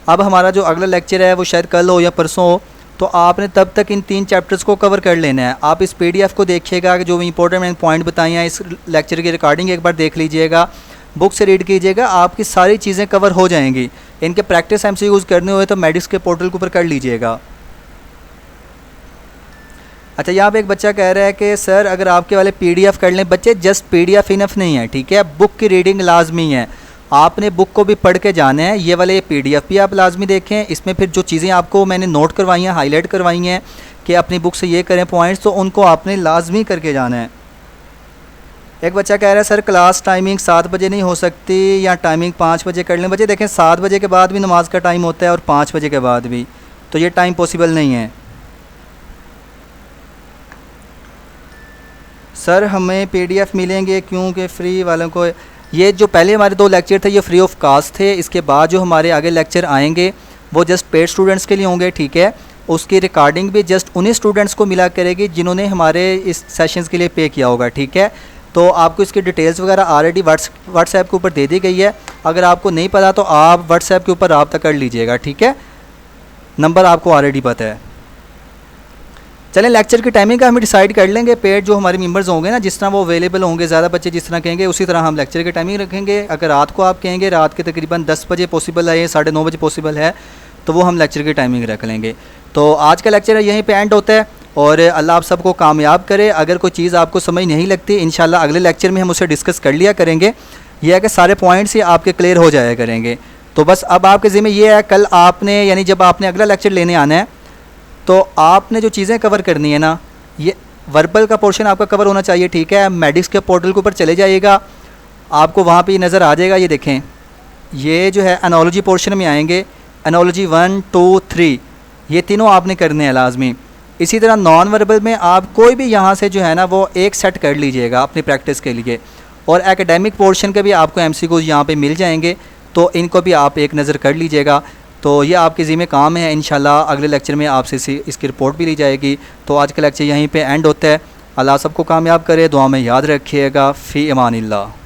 अब हमारा जो अगला लेक्चर है वो शायद कल हो या परसों हो, तो आपने तब तक इन 3 चैप्टर्स को कवर कर लेना है। आप इस PDF को देखिएगा कि जो इंपॉर्टेंट मैंने पॉइंट बताए हैं, इस लेक्चर की रिकॉर्डिंग एक बार देख लीजिएगा, बुक से रीड कीजिएगा, आपकी सारी चीज़ें कवर हो जाएंगी। इनके प्रैक्टिस MCQs करने हुए तो मेडिक्स के पोर्टल के ऊपर कर लीजिएगा। अच्छा, यहाँ पे एक बच्चा कह रहा है कि सर अगर आपके वाले PDF कर लें। बच्चे जस्ट PDF इनफ नहीं है, ठीक है, बुक की रीडिंग लाजमी है, आपने बुक को भी पढ़ के जाना है। ये वाले PDF भी आप लाजमी देखें, इसमें फिर जो चीज़ें आपको मैंने नोट करवाई हैं, हाईलाइट करवाई हैं कि अपनी बुक से ये करें पॉइंट्स, तो उनको आपने लाजमी करके जाना है। एक बच्चा कह रहा है सर क्लास टाइमिंग 7 बजे नहीं हो सकती या टाइमिंग 5 बजे कर लें। बच्चे देखें 7 बजे के बाद भी नमाज का टाइम होता है और 5 बजे के बाद भी, तो ये टाइम पॉसिबल नहीं है। सर हमें PDF मिलेंगे क्योंकि फ्री वालों को, ये जो पहले हमारे 2 लेक्चर थे ये फ्री ऑफ कास्ट थे, इसके बाद जो हमारे आगे लेक्चर आएंगे वो जस्ट पेड स्टूडेंट्स के लिए होंगे, ठीक है। उसकी रिकॉर्डिंग भी जस्ट उन्हीं स्टूडेंट्स को मिला करेगी जिन्होंने हमारे इस सेशंस के लिए पे किया होगा, ठीक है। तो आपको इसकी डिटेल्स वगैरह ऑलरेडी व्हाट्सएप के ऊपर दे दी गई है। अगर आपको नहीं पता तो आप व्हाट्सएप के ऊपर रब्ता कर लीजिएगा, ठीक है, नंबर आपको ऑलरेडी पता है। चलें लेक्चर की टाइमिंग का हम डिसाइड कर लेंगे, पेड जो हमारे मेंबर्स होंगे ना, जिस तरह वो अवेलेबल होंगे, ज़्यादा बच्चे जिस तरह कहेंगे उसी तरह हम लेक्चर की टाइमिंग रखेंगे। अगर रात को आप कहेंगे रात के तकरीबन 10 बजे पॉसिबल है या 9:30 बजे पॉसिबल है तो वो हम लेक्चर की टाइमिंग रख लेंगे। तो आज का लेक्चर यहीं पे एंड होता है और अल्लाह आप सबको कामयाब करे। अगर कोई चीज़ आपको समझ नहीं लगती, इंशाल्लाह अगले लेक्चर में हम उसे डिस्कस कर लिया करेंगे। यह है कि सारे पॉइंट्स ही आपके क्लियर हो जाया करेंगे। तो बस अब आपके ज़िम्मे ये है, कल आपने यानी जब आपने अगला लेक्चर लेने आना है तो आपने जो चीज़ें कवर करनी है ना, ये वर्बल का पोर्शन आपका कवर होना चाहिए, ठीक है। मेडिक्स के पोर्टल के ऊपर चले जाइएगा, आपको वहाँ पे नज़र आ जाएगा, ये देखें, ये जो है एनोलॉजी पोर्शन में आएंगे, एनोलॉजी 1, 2, 3 ये तीनों आपने करने हैं लाजमी। इसी तरह नॉन वर्बल में आप कोई भी यहाँ से जो है ना वो एक सेट कर लीजिएगा अपनी प्रैक्टिस के लिए। और एकेडमिक पोर्शन के भी आपको MCQs यहाँ पे मिल जाएंगे, तो इनको भी आप एक नज़र कर लीजिएगा। तो ये आपके ज़िम्मे काम है, इंशाल्लाह अगले लेक्चर में आपसे इसकी रिपोर्ट भी ली जाएगी। तो आज का लेक्चर यहीं पे एंड होता है। अल्लाह सबको कामयाब करे, दुआ में याद रखिएगा। फ़ी अमानिल्लाह।